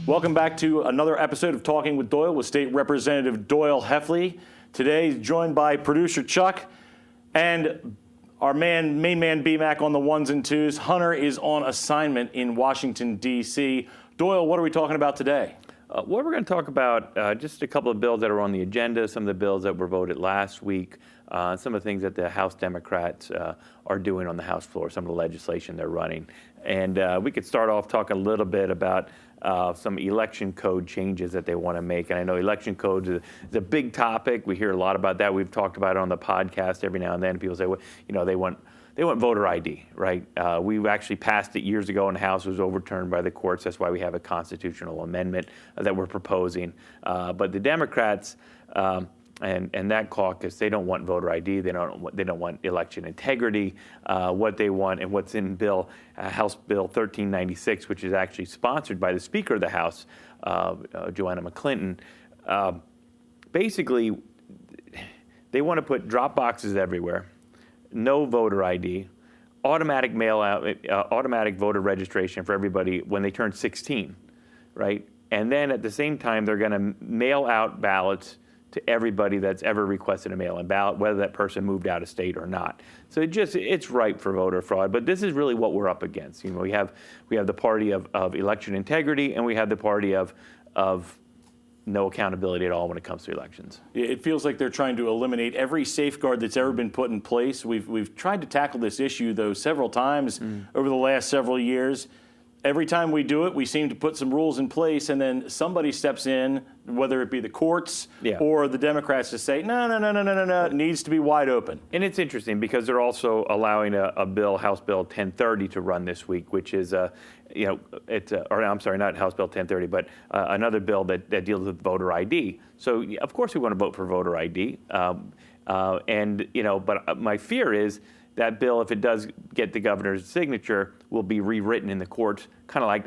Welcome back to another episode of Talking with Doyle with State Representative Doyle Heffley. Today he's joined by producer Chuck and our main man BMAC on the ones and twos. Hunter is on assignment in Washington, D.C. Doyle, what are we talking about today? What we're going to talk about, just a couple of bills that are on the agenda, some of the bills that were voted last week, some of the things that the House Democrats are doing on the House floor, some of the legislation they're running. And we could start off talking a little bit about some election code changes that they want to make. And I know election codes is a big topic. We hear a lot about that. We've talked about it on the podcast every now and then. People say, well, you know, they want voter ID, right? We actually passed it years ago in the House. It was overturned by the courts. That's why we have a constitutional amendment that we're proposing. But the Democrats and that caucus, they don't want voter ID. They don't want election integrity. What they want and what's in House Bill 1396, which is actually sponsored by the Speaker of the House, Joanna McClinton. Basically, they want to put drop boxes everywhere. No voter ID, automatic automatic voter registration for everybody when they turn 16, right? And then at the same time, they're going to mail out ballots to everybody that's ever requested a mail-in ballot, whether that person moved out of state or not. So it's ripe for voter fraud. But this is really what we're up against. You know, we have the party of election integrity, and we have the party of no accountability at all when it comes to elections. It feels like they're trying to eliminate every safeguard that's ever been put in place. We've tried to tackle this issue, though, several times over the last several years. Every time we do it, we seem to put some rules in place, and then somebody steps in, whether it be the courts or the Democrats, to say, no, it needs to be wide open. And it's interesting because they're also allowing a bill, House Bill 1030, to run this week, which is, or I'm sorry, not House Bill 1030, but another bill that deals with voter ID. So, of course, we want to vote for voter ID. But my fear is that bill, if it does get the governor's signature, will be rewritten in the courts, kind of like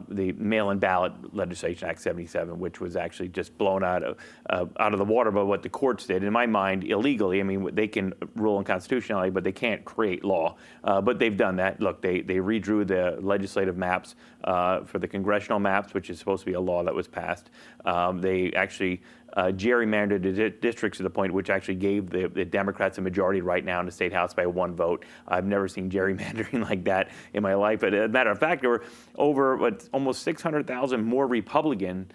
the mail-in ballot legislation, Act 77, which was actually just blown out of the water by what the courts did. In my mind, illegally. I mean, they can rule unconstitutionally, but they can't create law. But they've done that. Look, they redrew the legislative maps for the congressional maps, which is supposed to be a law that was passed. They actually gerrymandered the districts to the point which actually gave the Democrats a majority right now in the state house by one vote. I've never seen gerrymandering like that in my life. But as a matter of fact, there were over almost 600,000 more Republican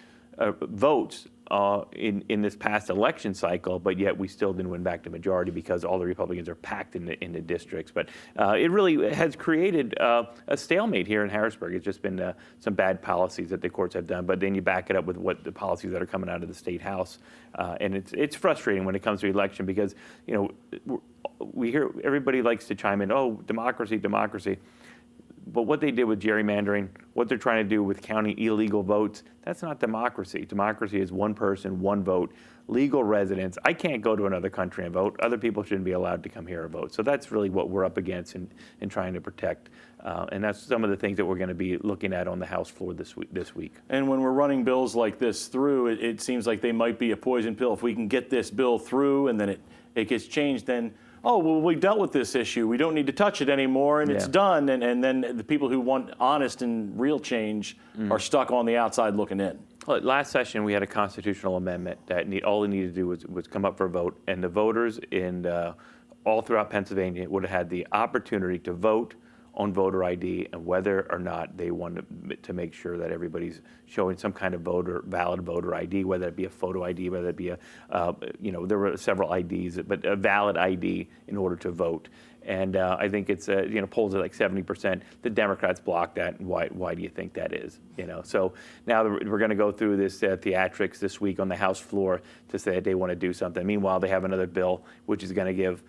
votes in this past election cycle, but yet we still didn't win back the majority because all the Republicans are packed in the districts. But it really has created a stalemate here in Harrisburg. It's just been some bad policies that the courts have done, but then you back it up with what the policies that are coming out of the state house, and it's frustrating when it comes to election because we hear everybody likes to chime in, oh, democracy. But what they did with gerrymandering, what they're trying to do with counting illegal votes, that's not democracy. Democracy is one person, one vote, legal residents. I can't go to another country and vote. Other people shouldn't be allowed to come here and vote. So that's really what we're up against and trying to protect. And that's some of the things that we're going to be looking at on the House floor this week. And when we're running bills like this through, it seems like they might be a poison pill. If we can get this bill through and then it gets changed, then oh, well, we dealt with this issue. We don't need to touch it anymore, and it's done. And then the people who want honest and real change are stuck on the outside looking in. Well, last session, we had a constitutional amendment that all they needed to do was come up for a vote, and the voters all throughout Pennsylvania would have had the opportunity to vote on voter ID and whether or not they wanted to make sure that everybody's showing some kind of valid voter ID, whether it be a photo ID, whether it be there were several IDs, but a valid ID in order to vote. And I think it's polls are like 70%. The Democrats blocked that, and why do you think that is? So now we're going to go through this theatrics this week on the House floor to say that they want to do something. Meanwhile, they have another bill which is going to give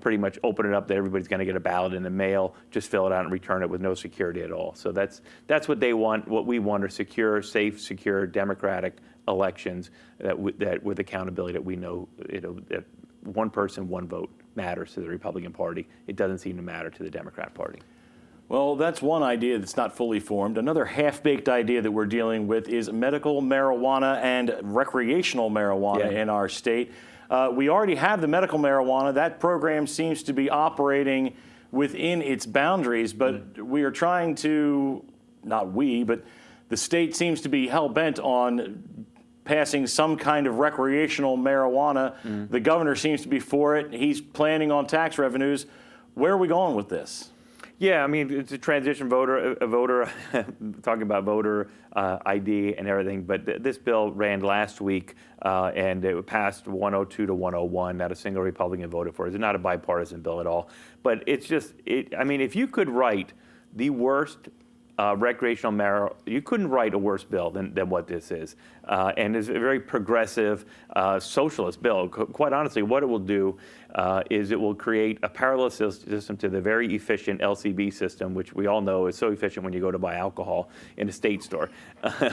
pretty much open it up that everybody's going to get a ballot in the mail, just fill it out and return it with no security at all. So that's what they want. What we want are secure, safe, secure, democratic elections that with accountability that we know that one person, one vote matters to the Republican Party. It doesn't seem to matter to the Democrat Party. Well, that's one idea that's not fully formed. Another half-baked idea that we're dealing with is medical marijuana and recreational marijuana in our state. We already have the medical marijuana. That program seems to be operating within its boundaries, but we are trying to, not we, but The state seems to be hell-bent on passing some kind of recreational marijuana. The governor seems to be for it. He's planning on tax revenues. Where are we going with this? Yeah, I mean, it's a transition voter, talking about voter ID and everything, but this bill ran last week and it passed 102 to 101, not a single Republican voted for it. It's not a bipartisan bill at all. But it's just, I mean, if you could write the worst recreational marijuana, you couldn't write a worse bill than what this is. And it's a very progressive socialist bill. Quite honestly, what it will do is it will create a parallel system to the very efficient LCB system, which we all know is so efficient when you go to buy alcohol in a state store,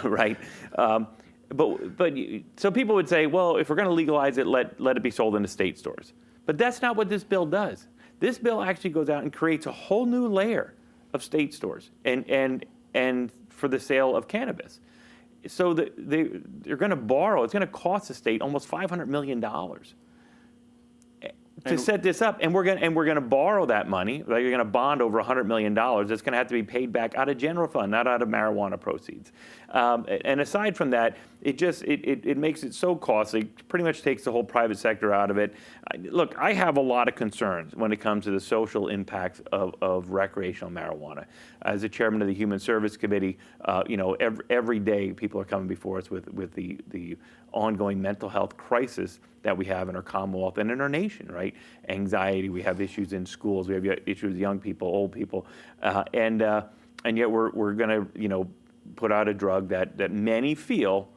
right? So people would say, well, if we're going to legalize it, let it be sold in the state stores. But that's not what this bill does. This bill actually goes out and creates a whole new layer of state stores and for the sale of cannabis. So they're going to borrow. It's going to cost the state almost $500 million to set this up, and we're going to borrow that money. Like, you're going to bond over $100 million. That's going to have to be paid back out of general fund, not out of marijuana proceeds. And aside from that, it makes it so costly. Pretty much takes the whole private sector out of it. Look, I have a lot of concerns when it comes to the social impacts of recreational marijuana. As the chairman of the Human Service Committee, every day people are coming before us with the ongoing mental health crisis that we have in our Commonwealth and in our nation, right? Anxiety, we have issues in schools, we have issues with young people, old people, and yet we're going to, put out a drug that many feel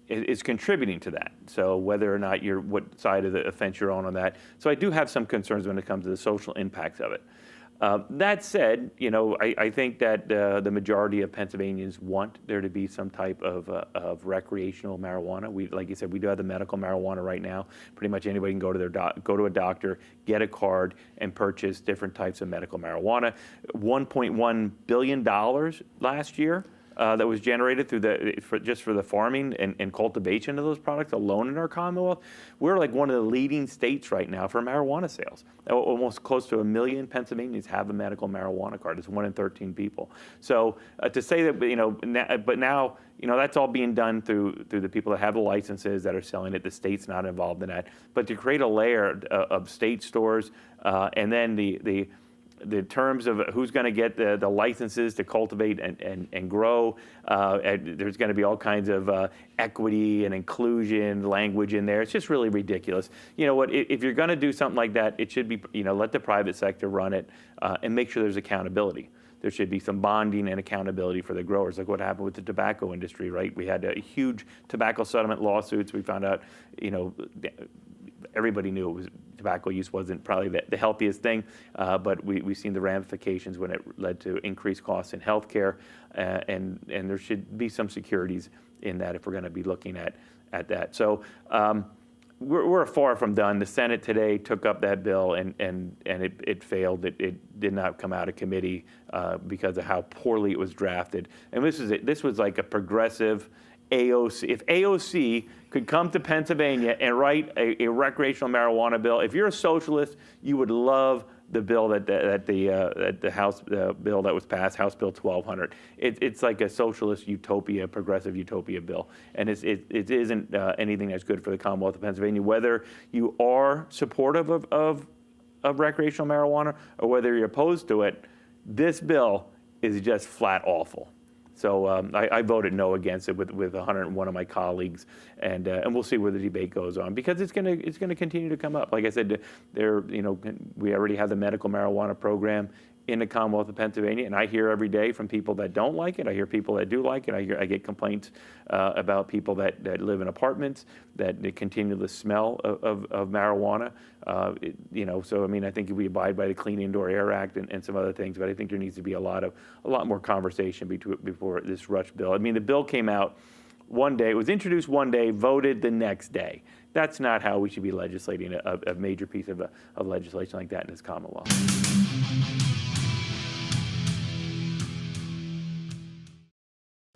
is contributing to that. So whether or not what side of the fence you're on that. So I do have some concerns when it comes to the social impacts of it. That said, I think that the majority of Pennsylvanians want there to be some type of recreational marijuana. Like you said, we do have the medical marijuana right now. Pretty much anybody can go to a doctor, get a card, and purchase different types of medical marijuana. $1.1 billion last year that was generated just for the farming and cultivation of those products alone in our Commonwealth. We're like one of the leading states right now for marijuana sales. Almost close to 1 million Pennsylvanians have a medical marijuana card. It's 1 in 13 people. So to say that, but now, that's all being done through the people that have the licenses that are selling it. The state's not involved in that. But to create a layer of state stores and then the terms of who's going to get the licenses to cultivate and grow. There's going to be all kinds of equity and inclusion language in there. It's just really ridiculous. You know what? If you're going to do something like that, it should be, let the private sector run it and make sure there's accountability. There should be some bonding and accountability for the growers, like what happened with the tobacco industry, right? We had a huge tobacco settlement lawsuits. We found out, everybody knew tobacco use wasn't probably the healthiest thing, but we've seen the ramifications when it led to increased costs in healthcare, and there should be some securities in that if we're going to be looking at that. So we're far from done. The Senate today took up that bill, and it failed. It did not come out of committee because of how poorly it was drafted. And this was like a progressive AOC. If AOC could come to Pennsylvania and write a recreational marijuana bill, if you're a socialist, you would love the bill that the House bill that was passed, House Bill 1200. It's like a socialist utopia, progressive utopia bill, and it isn't anything that's good for the Commonwealth of Pennsylvania. Whether you are supportive of recreational marijuana or whether you're opposed to it, this bill is just flat awful. So I voted no against it with 101 of my colleagues, and we'll see where the debate goes on, because it's going to continue to come up. Like I said, we already have the medical marijuana program in the Commonwealth of Pennsylvania, and I hear every day from people that don't like it. I hear people that do like it. I get complaints about people that live in apartments that they continue the smell of marijuana. So I mean, I think we abide by the Clean Indoor Air Act and some other things, but I think there needs to be a lot more conversation before this rush bill. I mean, the bill came out one day, it was introduced one day, voted the next day. That's not how we should be legislating a major piece of legislation like that in this Commonwealth.